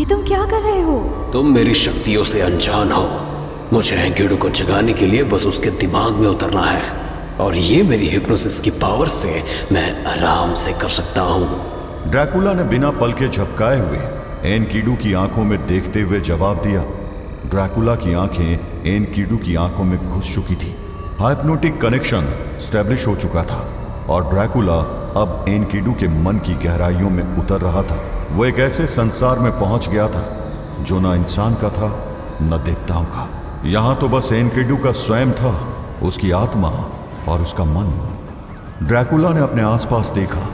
ये तुम क्या कर रहे हो? तुम मेरी शक्तियों से अनजान हो। मुझे एनकिडू को जगाने के लिए बस उसके दिमाग में उतरना है, और ये मेरी हिप्नोसिस की पावर से मैं आराम से कर सकता हूँ। ड्रैकुला ने बिना पल के झपकाए हुए एनकिडू की आंखों में देखते हुए जवाब दिया। ड्रैकुला की आंखें एनकिडू की आंखों में घुस चुकी थी। हाइप्नोटिक कनेक्शन स्टैब्लिश हो चुका था और ड्रैकुला अब एनकिडू के मन की गहराइयों में उतर रहा था। वो एक ऐसे संसार में पहुंच गया था जो न इंसान का था न देवताओं का। यहां तो बस एनकिडू का स्वयं था, उसकी आत्मा और उसका मन। ड्रैकुला ने अपने आसपास देखा,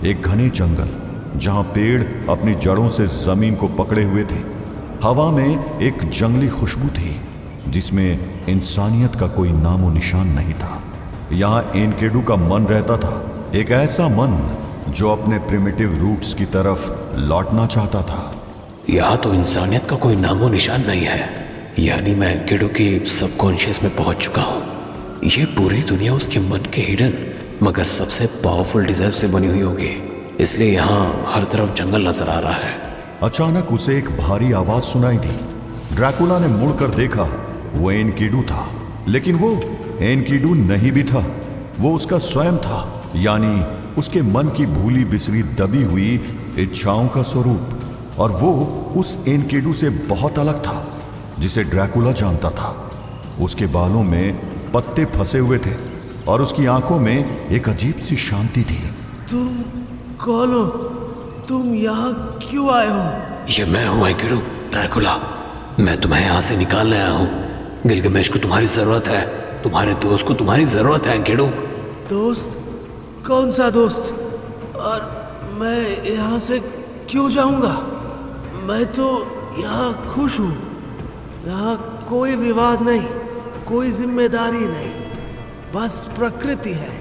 एक घने जंगल जहां पेड़ अपनी जड़ों से जमीन को पकड़े हुए थे। हवा में एक जंगली खुशबू थी जिसमें इंसानियत का कोई नामो निशान नहीं था। यहां एनकिडू का मन रहता था, एक ऐसा मन जो अपने प्रिमिटिव रूट्स की तरफ लौटना चाहता था। यहाँ तो इंसानियत का कोई नामो निशान नहीं है, यानी मैं एनकिडू की सबकॉन्शियस में पहुंच चुका हूँ। ये पूरी दुनिया उसके मन के हिडन मगर सबसे पावरफुल डिजायर से बनी हुई होगी, इसलिए यहाँ हर तरफ जंगल नजर आ रहा है। अचानक उसे एक भारी आवाज सुनाई दी। ड्रैकुला ने मुड़कर देखा, वो एनकिडू था, लेकिन वो एनकिडू नहीं भी था, वो उसका स्वयं था, यानी उसके मन की भूली बिसरी दबी हुई इच्छाओं का स्वरूप। और वो उस एनकिडू से बहुत अलग था जिसे ड्रैकुला जानता था। उसके बालों में पत्ते फंसे हुए थे और उसकी आंखों में एक अजीब सी शांति थी। तुम कौन हो? तुम यहाँ क्यों आए हो? ये मैं हूँ एनकिडू, ड्रैकुला। मैं तुम्हें यहाँ से निकाल लाया हूँ। गिलगमेश को तुम्हारी जरूरत है, तुम्हारे दोस्त को तुम्हारी जरूरत है एनकिडू। दोस्त? कौन सा दोस्त? और मैं यहाँ से क्यों जाऊँगा? मैं तो यहाँ खुश हूँ। यहाँ कोई विवाद नहीं, कोई जिम्मेदारी नहीं, बस प्रकृति है,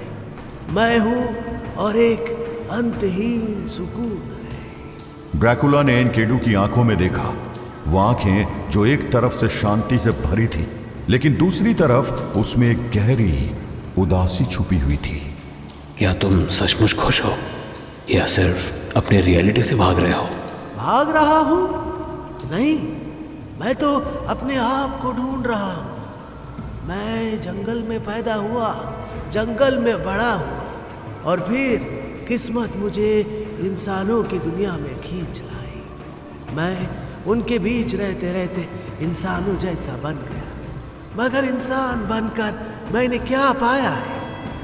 मैं हूँ और एक अंतहीन सुकून है। ड्रैकुला ने एनकिडू की आंखों में देखा, वो आंखें जो एक तरफ से शांति से भरी थी लेकिन दूसरी तरफ उसमें एक गहरी उदासी छुपी हुई थी। क्या तुम सचमुच खुश हो या सिर्फ अपने रियलिटी से भाग रहे हो? भाग रहा हूँ? नहीं, मैं तो अपने आप को ढूंढ रहा हूँ। मैं जंगल में पैदा हुआ, जंगल में बड़ा हुआ और फिर किस्मत मुझे इंसानों की दुनिया में खींच लाई। मैं उनके बीच रहते रहते इंसानों जैसा बन गया, मगर इंसान बनकर मैंने क्या पाया है?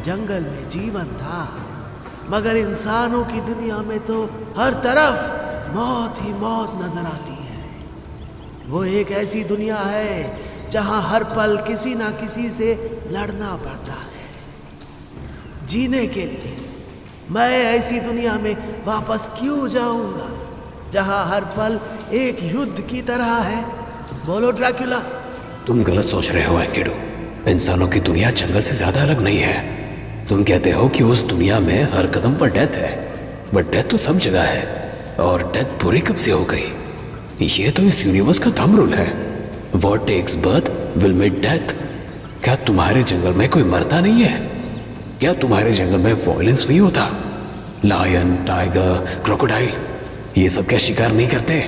जंगल में जीवन था, मगर इंसानों की दुनिया में तो हर तरफ मौत ही मौत नजर आती है। वो एक ऐसी दुनिया है जहां हर पल किसी ना किसी से लड़ना पड़ता है जीने के लिए। मैं ऐसी दुनिया में वापस क्यों जाऊंगा जहां हर पल एक युद्ध की तरह है? बोलो ड्रैकुला। तुम गलत सोच रहे हो एनकिडू। इंसानों की दुनिया जंगल से ज्यादा अलग नहीं है। तुम कहते हो कि उस दुनिया में हर कदम पर डेथ है, बट डेथ तो सब जगह है, और डेथ पूरी कब से हो गई? ये तो इस यूनिवर्स का थंब रूल है, what takes birth will make death. क्या तुम्हारे जंगल में कोई मरता नहीं है? क्या तुम्हारे जंगल में वॉयलेंस नहीं होता? लायन, टाइगर, क्रोकोडाइल, ये सब क्या शिकार नहीं करते?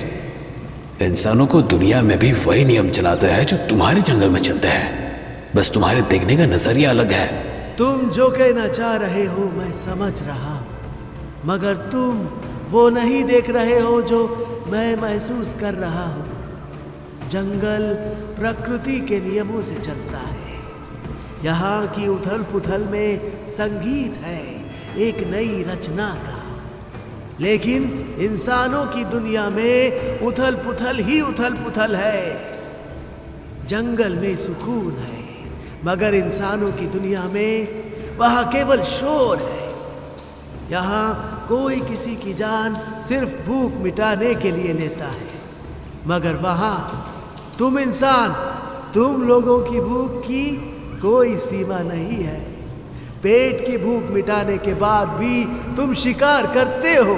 इंसानों को दुनिया में भी वही नियम चलाते हैं जो तुम्हारे जंगल में चलते हैं, बस तुम्हारे देखने का नजरिया अलग है। तुम जो कहना चाह रहे हो मैं समझ रहा हूँ, मगर तुम वो नहीं देख रहे हो जो मैं महसूस कर रहा हूँ। जंगल प्रकृति के नियमों से चलता है। यहाँ की उथल पुथल में संगीत है एक नई रचना का, लेकिन इंसानों की दुनिया में उथल पुथल ही उथल पुथल है। जंगल में सुकून है, मगर इंसानों की दुनिया में वहाँ केवल शोर है। यहाँ कोई किसी की जान सिर्फ भूख मिटाने के लिए लेता है, मगर वहाँ तुम इंसान, तुम लोगों की भूख की कोई सीमा नहीं है। पेट की भूख मिटाने के बाद भी तुम शिकार करते हो,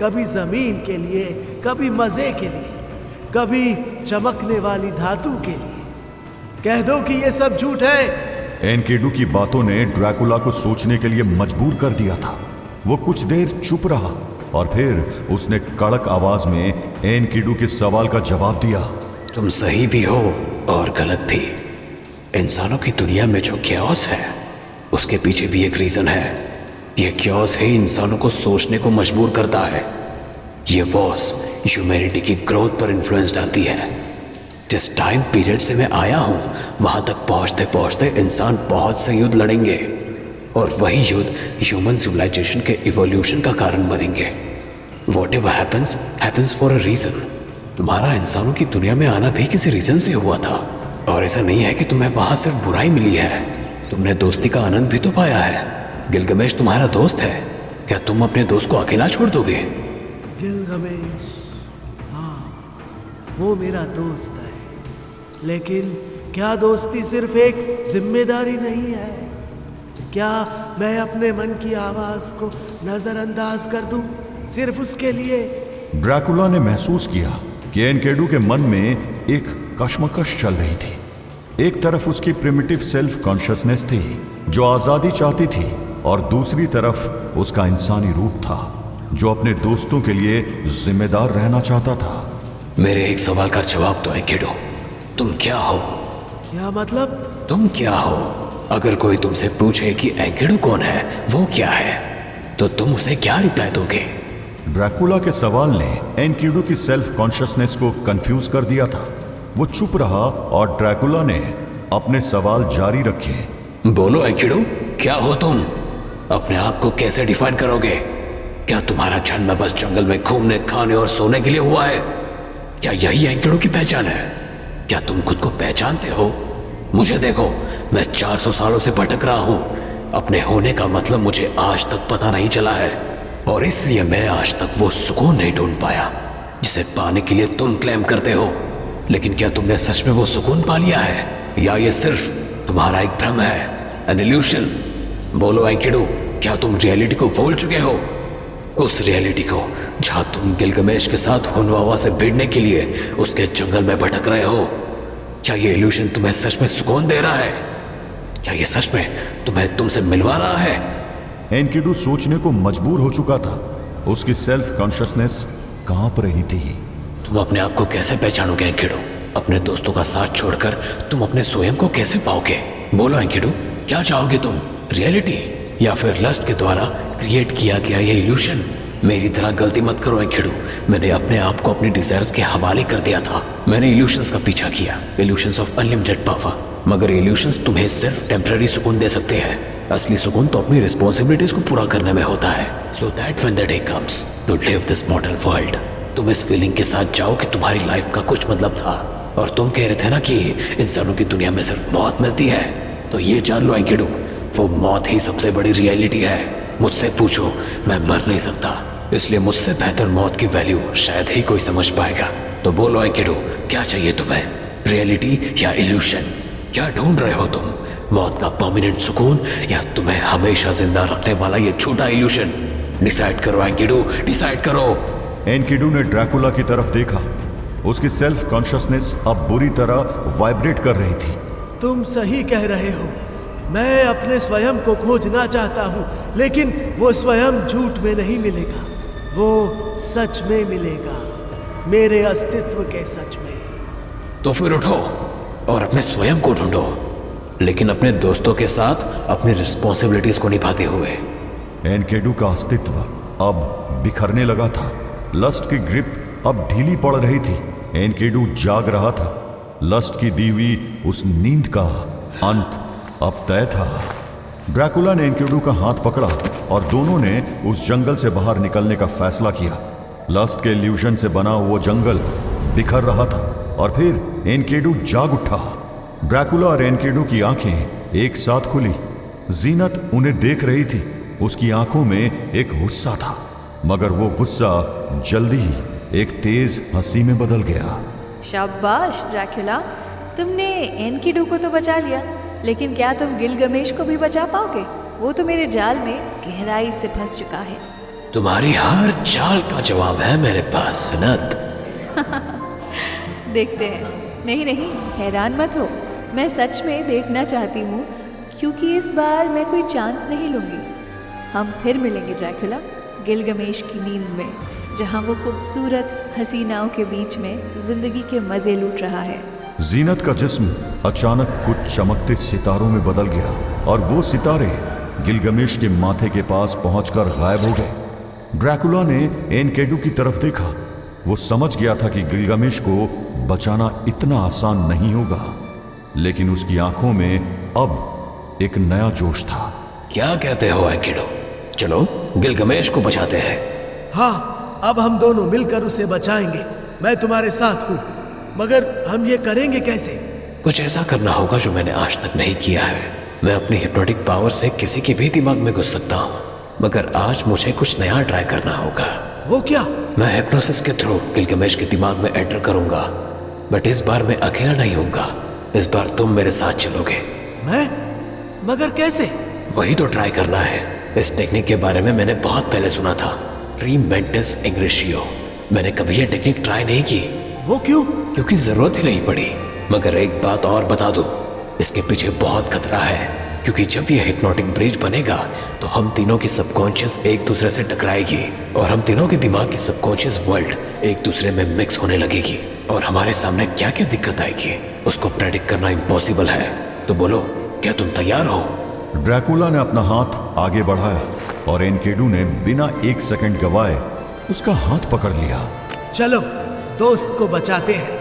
कभी जमीन के लिए, कभी मजे के लिए, कभी चमकने वाली धातु के लिए। कह दो कि ये सब झूठ है। एनकिडू की बातों ने ड्रैकुला को सोचने के लिए मजबूर कर दिया था। वो कुछ देर चुप रहा, और फिर उसने कड़क आवाज में एनकिडू के सवाल का जवाब दिया। तुम सही भी हो और गलत भी। इंसानों की दुनिया में जो क्योस है उसके पीछे भी एक रीजन है। ये क्योस ही इंसानों को सोचने को मजबूर करता है। ये वॉर्स ह्यूमैनिटी की ग्रोथ पर इन्फ्लुएंस डालती है। जिस टाइम पीरियड से मैं आया हूं वहां तक पहुंचते पहुंचते इंसान बहुत से युद्ध लड़ेंगे और वही युद्ध ह्यूमन सिविलाइजेशन के इवोल्यूशन का कारण बनेंगे। Whatever happens for a reason. तुम्हारा इंसानों की दुनिया में आना भी किसी रीजन से हुआ था और ऐसा नहीं है कि तुम्हें वहां सिर्फ बुराई मिली है, तुमने दोस्ती का आनंद भी तो पाया है। गिलगमेश तुम्हारा दोस्त है, क्या तुम अपने दोस्त को अकेला छोड़ दोगे? गिलगमेश, हाँ वो मेरा दोस्त है, लेकिन क्या दोस्ती सिर्फ एक जिम्मेदारी नहीं है? क्या मैं अपने मन की आवाज को नजरअंदाज कर दूं सिर्फ उसके लिए? ड्रैकुला ने महसूस किया कि एनकेडू के मन में एक कश्मकश चल रही थी। एक तरफ उसकी प्रिमिटिव सेल्फ कॉन्शियसनेस थी जो आजादी चाहती थी और दूसरी तरफ उसका इंसानी रूप था जो अपने दोस्तों के लिए जिम्मेदार रहना चाहता था। मेरे एक सवाल का जवाब दो एनकिडू, तुम क्या हो? क्या मतलब? तुम क्या हो? अगर कोई तुमसे पूछे कि एनकिडू कौन है, वो क्या है, तो तुम उसे क्या रिप्लाई दोगे? ड्रैकुला के सवाल ने एनकिडू की सेल्फ कॉन्शियसनेस को कंफ्यूज कर दिया था। वो चुप रहा और ड्रैकुला ने अपने सवाल जारी रखे। बोलो एनकिडू, क्या हो तुम? अपने आप को कैसे डिफाइन करोगे? क्या तुम्हारा जन्म बस जंगल में घूमने, खाने और सोने के लिए हुआ है? क्या यही एनकिडू की पहचान है? क्या तुम खुद को पहचानते हो? मुझे देखो, मैं 400 सालों से भटक रहा हूं। अपने होने का मतलब मुझे आज तक पता नहीं चला है और इसलिए मैं आज तक वो सुकून नहीं ढूंढ पाया जिसे पाने के लिए तुम क्लेम करते हो। लेकिन क्या तुमने सच में वो सुकून पा लिया है या ये सिर्फ तुम्हारा एक भ्रम है, एन इल्यूशन? बोलो एनकिडू, क्या तुम रियलिटी को भूल चुके हो? उस रियलिटी को जहां तुम गिलगमेश के साथ हुनवावा से भिड़ने के लिए उसके जंगल में भटक रहे हो। क्या ये इल्यूशन तुम्हें सच में सुकून दे रहा है? क्या ये सच में तुम्हें तुमसे मिलवा रहा है? एनकिडू सोचने को मजबूर हो चुका था। उसकी सेल्फ कॉन्शियसनेस कांप रही थी। तुम अपने आप को कैसे पहचानोगे एनकिडू? अपने दोस्तों का साथ छोड़कर तुम अपने स्वयं को कैसे पाओगे? बोलो एनकिडू, क्या चाहोगे तुम, रियलिटी या फिर लस्ट के द्वारा क्रिएट किया गया ये इल्यूशन? मेरी तरह गलती मत करो एनकिडू, मैंने अपने आप को अपनी डिजायर्स के हवाले कर दिया था। मैंने इल्यूशंस का पीछा किया, इल्यूशंस ऑफ अनलिमिटेड पावर, मगर इल्यूशंस तुम्हें सिर्फ टेम्पररी सुकून दे सकते हैं। असली सुकून तो अपनी रिस्पॉन्सिबिलिटीज को पूरा करने में होता है। So that when the day comes to live this modern world, तुम इस फीलिंग के साथ जाओ कि तुम्हारी लाइफ का कुछ मतलब था। और तुम कह रहे थे ना कि इंसानों की दुनिया में सिर्फ मौत मिलती है, तो ये जान लो एनकिडू, वो मौत ही सबसे बड़ी रियलिटी है। मुझसे पूछो, मैं मर नहीं सकता, इसलिए मुझसे बेहतर मौत की वैल्यू शायद ही कोई समझ पाएगा। तो बोलो एनकिडू, क्या चाहिए तुम्हें, रियलिटी या इल्यूशन? क्या ढूंढ रहे हो तुम, मौत का परमानेंट सुकून या तुम्हें हमेशा जिंदा रखने वाला ये झूठा इल्यूशन? डिसाइड करो एनकिडू, डिसाइड करो। एनकिडू ने ड्रैकुला की तरफ देखा। उसकी सेल्फ कॉन्शियसनेस अब बुरी तरह वाइब्रेट कर रही थी। तुम सही कह रहे हो, मैं अपने स्वयं को खोजना चाहता हूँ, लेकिन वो स्वयं झूठ में नहीं मिलेगा, वो सच में मिलेगा, मेरे अस्तित्व के सच में। तो फिर उठो और अपने स्वयं को ढूंढो, लेकिन अपने दोस्तों के साथ अपनी रिस्पॉन्सिबिलिटीज को निभाते हुए। एनकिडू का अस्तित्व अब बिखरने लगा था। लस्ट की ग्रिप अब ढीली पड़ रही थी। एनकिडू जाग रहा था। लस्ट की दी हुई उस नींद का अंत अब तय था। ड्रैकुला ने एनकिडू का हाथ पकड़ा और दोनों ने उस जंगल से बाहर निकलने का फैसला किया। लस्ट के इल्यूशन से बना वो जंगल बिखर रहा था और फिर एनकिडू जाग उठा। ड्रैकुला और एनकिडू की आंखें एक साथ खुली। जीनत उन्हें देख रही थी। उसकी आंखों में एक गुस्सा था, मगर वो गुस्सा जल्दी ही एक तेज हंसी में बदल गया। शाबाश ड्रैकुला, तुमने एनकिडू को तो बचा लिया, लेकिन क्या तुम गिलगमेश को भी बचा पाओगे? वो तो मेरे जाल में गहराई से फंस चुका है। तुम्हारी हर चाल का जवाब है मेरे पास सनत। देखते हैं। नहीं नहीं, हैरान मत हो, मैं सच में देखना चाहती हूँ, क्योंकि इस बार मैं कोई चांस नहीं लूँगी। हम फिर मिलेंगे ड्रैकुला, गिलगमेश की नींद में, जहां वो खूबसूरत हसीनाओं के बीच में जिंदगी के मजे लूट रहा है। जीनत का जिस्म अचानक कुछ चमकते सितारों में बदल गया और वो सितारे गिलगमेश के माथे के पास पहुंचकर गायब हो गए। ड्रैकुला ने एनकेडू की तरफ देखा। वो समझ गया था कि गिलगमेश को बचाना इतना आसान नहीं होगा, लेकिन उसकी आंखों में अब एक नया जोश था। क्या कहते हो एनकिडू? चलो गिलगमेश को बचाते हैं। हाँ, अब हम दोनों मिलकर उसे बचाएंगे। मैं तुम्हारे साथ हूँ, मगर हम ये करेंगे कैसे? कुछ ऐसा करना होगा जो मैंने आज तक नहीं किया है। मैं अपनी हिप्नोटिक पावर से किसी के भी दिमाग में घुस सकता हूँ, मगर आज मुझे कुछ नया ट्राई करना होगा। वो क्या? मैं हिप्नोसिस के थ्रू गिलगमेश के दिमाग में एंटर करूंगा, बट इस बार मैं अकेला नहीं होऊंगा। इस बार तुम मेरे साथ चलोगे। मैं? मगर कैसे? वही तो ट्राई करना है। इस टेक्निक के बारे में मैंने बहुत पहले सुना था, ट्रीम मेंटिस इंग्रेशियो। मैंने कभी ये टेक्निक ट्राई नहीं की। वो क्यों? क्योंकि जरूरत ही नहीं पड़ी। मगर एक बात और बता दूं, इसके पीछे बहुत खतरा है, क्योंकि जब ये हिप्नोटिक ब्रिज बनेगा तो हम तीनों की सबकॉन्शियस एक दूसरे से टकराएगी और हम तीनों के दिमाग की सबकॉन्शियस वर्ल्ड एक दूसरे में मिक्स होने लगेगी और हमारे सामने क्या क्या दिक्कत आएगी उसको प्रेडिक्ट करना इम्पॉसिबल है। तो बोलो, क्या तुम तैयार हो? ड्रैकुला ने अपना हाथ आगे बढ़ाया और एनकेडू ने बिना एक सेकंड गवाए उसका हाथ पकड़ लिया। चलो दोस्त को बचाते हैं।